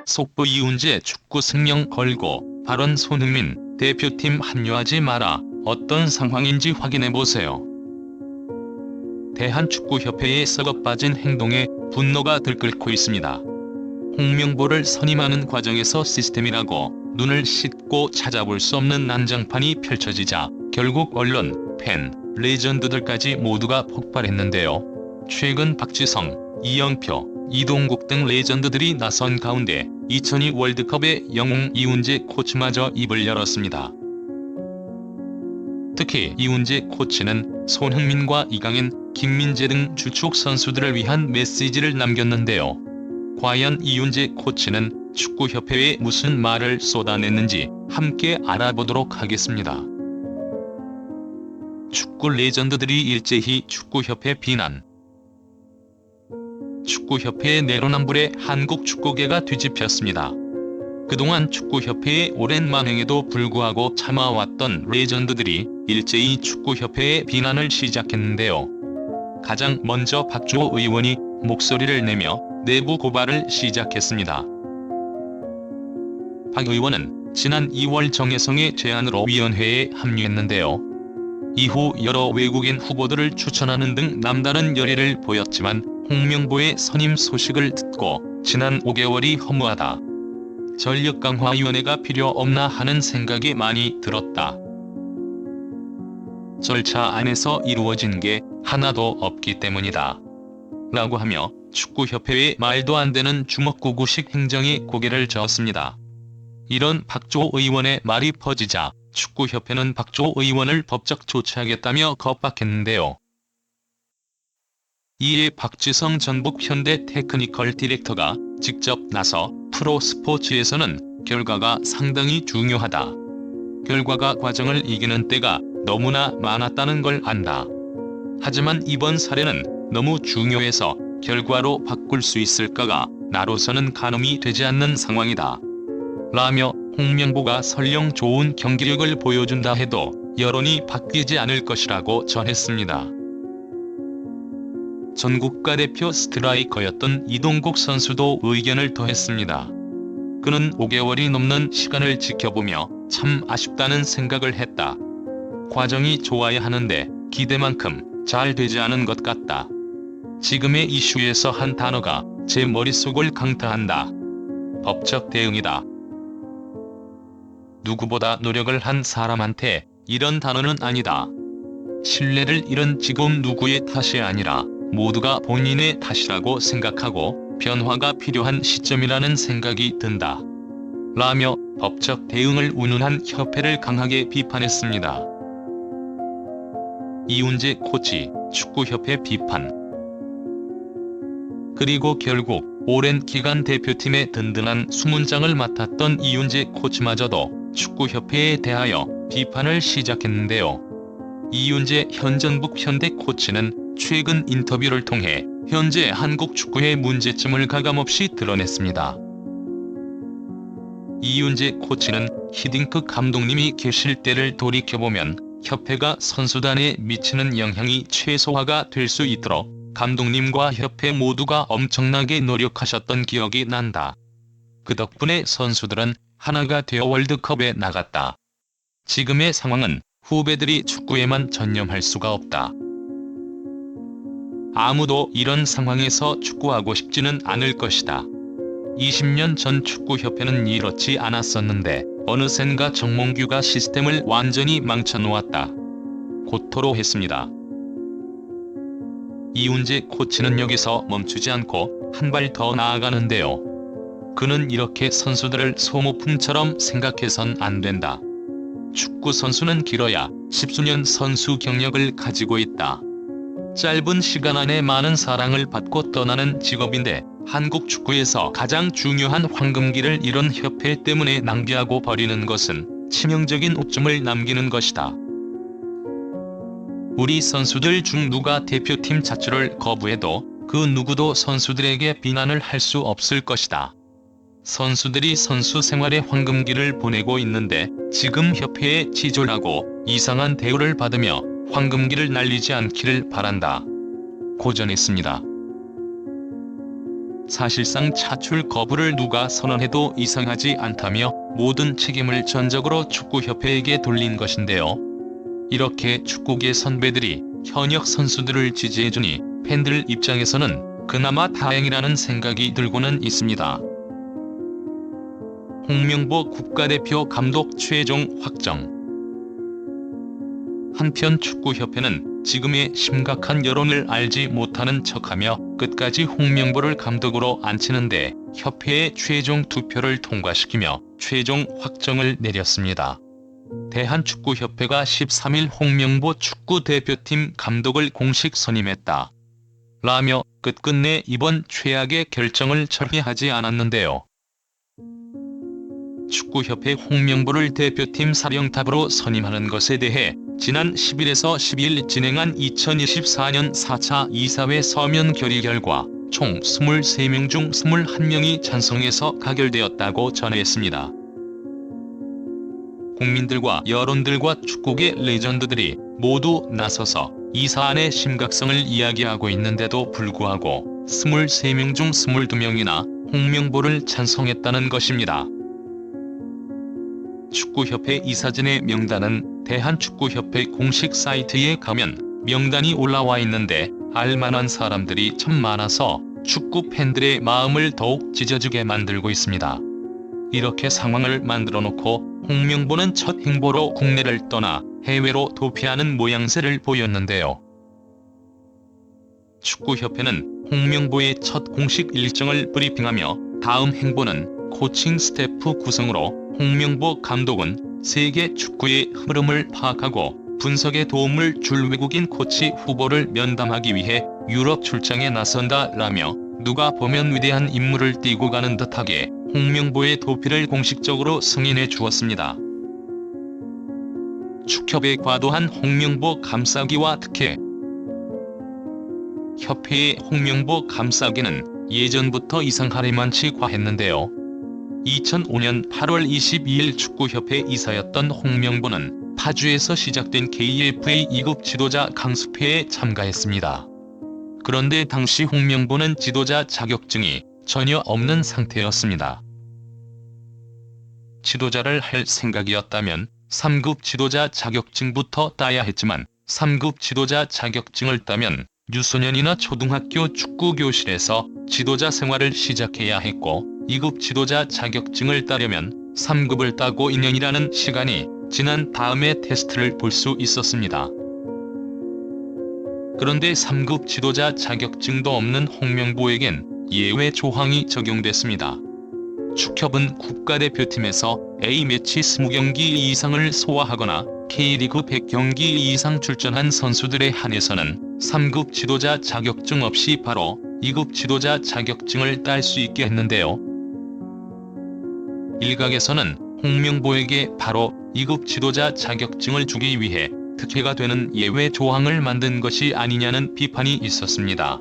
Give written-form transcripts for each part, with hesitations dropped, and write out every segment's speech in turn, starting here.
속보 이훈재 축구 승령 걸고 발언 손흥민 대표팀 합류하지 마라. 어떤 상황인지 확인해보세요. 대한축구협회의 썩어빠진 행동에 분노가 들끓고 있습니다. 홍명보를 선임하는 과정에서 시스템이라고 눈을 씻고 찾아볼 수 없는 난장판이 펼쳐지자 결국 언론, 팬, 레전드들까지 모두가 폭발했는데요. 최근 박지성, 이영표, 이동국 등 레전드들이 나선 가운데 2002 월드컵의 영웅 이훈재 코치마저 입을 열었습니다. 특히 이훈재 코치는 손흥민과 이강인, 김민재 등 주축 선수들을 위한 메시지를 남겼는데요. 과연 이훈재 코치는 축구협회에 무슨 말을 쏟아냈는지 함께 알아보도록 하겠습니다. 축구 레전드들이 일제히 축구협회 비난. 축구협회의 내로남불에 한국 축구계가 뒤집혔습니다. 그동안 축구협회의 오랜 만행에도 불구하고 참아왔던 레전드들이 일제히 축구협회의 비난을 시작했는데요. 가장 먼저 박주호 의원이 목소리를 내며 내부 고발을 시작했습니다. 박 의원은 지난 2월 정혜성의 제안으로 위원회에 합류했는데요. 이후 여러 외국인 후보들을 추천하는 등 남다른 열의를 보였지만 홍명보의 선임 소식을 듣고 지난 5개월이 허무하다. 전력강화위원회가 필요 없나 하는 생각이 많이 들었다. 절차 안에서 이루어진 게 하나도 없기 때문이다. 라고 하며 축구협회의 말도 안 되는 주먹구구식 행정에 고개를 저었습니다. 이런 박주호 의원의 말이 퍼지자 축구협회는 박주호 의원을 법적 조치하겠다며 겁박했는데요. 이에 박지성 전북 현대 테크니컬 디렉터가 직접 나서 프로스포츠에서는 결과가 상당히 중요하다. 결과가 과정을 이기는 때가 너무나 많았다는 걸 안다. 하지만 이번 사례는 너무 중요해서 결과로 바꿀 수 있을까가 나로서는 가늠이 되지 않는 상황이다. 라며 홍명보가 설령 좋은 경기력을 보여준다 해도 여론이 바뀌지 않을 것이라고 전했습니다. 전 국가대표 스트라이커였던 이동국 선수도 의견을 더했습니다. 그는 5개월이 넘는 시간을 지켜보며 참 아쉽다는 생각을 했다. 과정이 좋아야 하는데 기대만큼 잘 되지 않은 것 같다. 지금의 이슈에서 한 단어가 제 머릿속을 강타한다. 법적 대응이다. 누구보다 노력을 한 사람한테 이런 단어는 아니다. 신뢰를 잃은 지금 누구의 탓이 아니라 모두가 본인의 탓이라고 생각하고 변화가 필요한 시점이라는 생각이 든다. 라며 법적 대응을 운운한 협회를 강하게 비판했습니다. 이훈재 코치, 축구협회 비판. 그리고 결국 오랜 기간 대표팀의 든든한 수문장을 맡았던 이훈재 코치마저도 축구협회에 대하여 비판을 시작했는데요. 이훈재 현 전북 현대 코치는 최근 인터뷰를 통해 현재 한국 축구의 문제점을 가감없이 드러냈습니다. 이훈재 코치는 히딩크 감독님이 계실 때를 돌이켜보면 협회가 선수단에 미치는 영향이 최소화가 될 수 있도록 감독님과 협회 모두가 엄청나게 노력하셨던 기억이 난다. 그 덕분에 선수들은 하나가 되어 월드컵에 나갔다. 지금의 상황은 후배들이 축구에만 전념할 수가 없다. 아무도 이런 상황에서 축구하고 싶지는 않을 것이다. 20년 전 축구협회는 이렇지 않았었는데 어느샌가 정몽규가 시스템을 완전히 망쳐놓았다. 고 토로했습니다. 이훈재 코치는 여기서 멈추지 않고 한 발 더 나아가는데요. 그는 이렇게 선수들을 소모품처럼 생각해선 안 된다. 축구 선수는 길어야 10수년 선수 경력을 가지고 있다. 짧은 시간 안에 많은 사랑을 받고 떠나는 직업인데 한국 축구에서 가장 중요한 황금기를 이런 협회 때문에 낭비하고 버리는 것은 치명적인 오점을 남기는 것이다. 우리 선수들 중 누가 대표팀 자출을 거부해도 그 누구도 선수들에게 비난을 할 수 없을 것이다. 선수들이 선수 생활의 황금기를 보내고 있는데 지금 협회에 치졸하고 이상한 대우를 받으며 황금기를 날리지 않기를 바란다. 고전했습니다. 사실상 차출 거부를 누가 선언해도 이상하지 않다며 모든 책임을 전적으로 축구협회에게 돌린 것인데요. 이렇게 축구계 선배들이 현역 선수들을 지지해주니 팬들 입장에서는 그나마 다행이라는 생각이 들고는 있습니다. 홍명보 국가대표 감독 최종 확정. 한편 축구협회는 지금의 심각한 여론을 알지 못하는 척하며 끝까지 홍명보를 감독으로 앉히는데 협회의 최종 투표를 통과시키며 최종 확정을 내렸습니다. 대한축구협회가 13일 홍명보 축구대표팀 감독을 공식 선임했다. 라며 끝끝내 이번 최악의 결정을 철회하지 않았는데요. 축구협회 홍명보를 대표팀 사령탑으로 선임하는 것에 대해 지난 10일에서 12일 진행한 2024년 4차 이사회 서면 결의 결과 총 23명 중 21명이 찬성해서 가결되었다고 전했습니다. 국민들과 여론들과 축구계 레전드들이 모두 나서서 이 사안의 심각성을 이야기하고 있는데도 불구하고 23명 중 22명이나 홍명보를 찬성했다는 것입니다. 축구협회 이사진의 명단은 대한축구협회 공식 사이트에 가면 명단이 올라와 있는데 알만한 사람들이 참 많아서 축구 팬들의 마음을 더욱 찢어지게 만들고 있습니다. 이렇게 상황을 만들어 놓고 홍명보는 첫 행보로 국내를 떠나 해외로 도피하는 모양새를 보였는데요. 축구협회는 홍명보의 첫 공식 일정을 브리핑하며 다음 행보는 코칭 스태프 구성으로 홍명보 감독은 세계 축구의 흐름을 파악하고 분석에 도움을 줄 외국인 코치 후보를 면담하기 위해 유럽 출장에 나선다라며 누가 보면 위대한 인물을 띄고 가는 듯하게 홍명보의 도피를 공식적으로 승인해 주었습니다. 축협의 과도한 홍명보 감싸기와 특혜. 협회의 홍명보 감싸기는 예전부터 이상하리만치 과했는데요. 2005년 8월 22일 축구협회 이사였던 홍명보는 파주에서 시작된 KFA 2급 지도자 강습회에 참가했습니다. 그런데 당시 홍명보는 지도자 자격증이 전혀 없는 상태였습니다. 지도자를 할 생각이었다면 3급 지도자 자격증부터 따야 했지만 3급 지도자 자격증을 따면 유소년이나 초등학교 축구교실에서 지도자 생활을 시작해야 했고 2급 지도자 자격증을 따려면 3급을 따고 2년이라는 시간이 지난 다음에 테스트를 볼 수 있었습니다. 그런데 3급 지도자 자격증도 없는 홍명보에겐 예외 조항이 적용됐습니다. 축협은 국가대표팀에서 A매치 20경기 이상을 소화하거나 K리그 100경기 이상 출전한 선수들에 한해서는 3급 지도자 자격증 없이 바로 2급 지도자 자격증을 딸 수 있게 했는데요. 일각에서는 홍명보에게 바로 2급 지도자 자격증을 주기 위해 특혜가 되는 예외 조항을 만든 것이 아니냐는 비판이 있었습니다.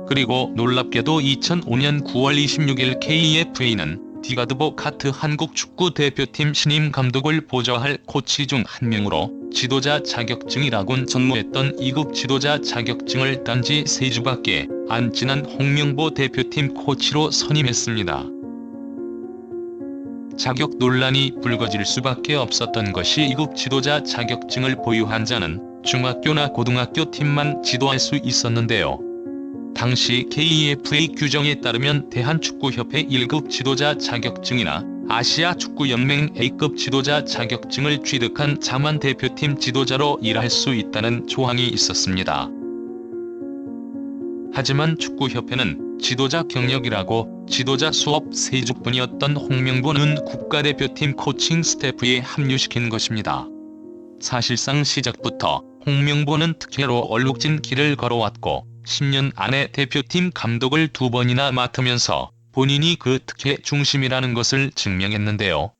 그리고 놀랍게도 2005년 9월 26일 KFA는 디가드보 카트 한국 축구 대표팀 신임 감독을 보좌할 코치 중 한 명으로 지도자 자격증이라곤 전무했던 2급 지도자 자격증을 딴 지 3주밖에 안 지난 홍명보 대표팀 코치로 선임했습니다. 자격 논란이 불거질 수밖에 없었던 것이 2급 지도자 자격증을 보유한 자는 중학교나 고등학교 팀만 지도할 수 있었는데요. 당시 KFA 규정에 따르면 대한축구협회 1급 지도자 자격증이나 아시아축구연맹 A급 지도자 자격증을 취득한 자만 대표팀 지도자로 일할 수 있다는 조항이 있었습니다. 하지만 축구협회는 지도자 경력이라고 지도자 수업 3주뿐이었던 홍명보는 국가대표팀 코칭 스태프에 합류시킨 것입니다. 사실상 시작부터 홍명보는 특혜로 얼룩진 길을 걸어왔고 10년 안에 대표팀 감독을 2번이나 맡으면서 본인이 그 특혜 중심이라는 것을 증명했는데요.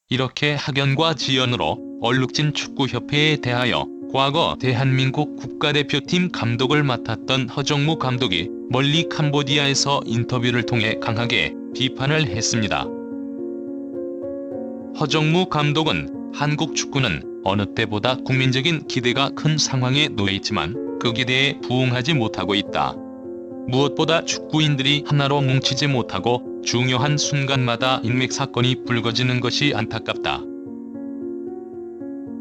이렇게 학연과 지연으로 얼룩진 축구협회에 대하여 과거 대한민국 국가대표팀 감독을 맡았던 허정무 감독이 멀리 캄보디아에서 인터뷰를 통해 강하게 비판을 했습니다. 허정무 감독은 한국 축구는 어느 때보다 국민적인 기대가 큰 상황에 놓여 있지만 그 기대에 부응하지 못하고 있다. 무엇보다 축구인들이 하나로 뭉치지 못하고 중요한 순간마다 인맥 사건이 불거지는 것이 안타깝다.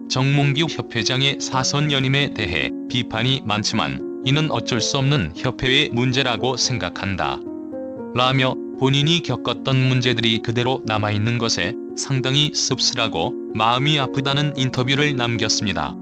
정몽규 협회장의 사선 연임에 대해 비판이 많지만 이는 어쩔 수 없는 협회의 문제라고 생각한다. 라며 본인이 겪었던 문제들이 그대로 남아있는 것에 상당히 씁쓸하고 마음이 아프다는 인터뷰를 남겼습니다.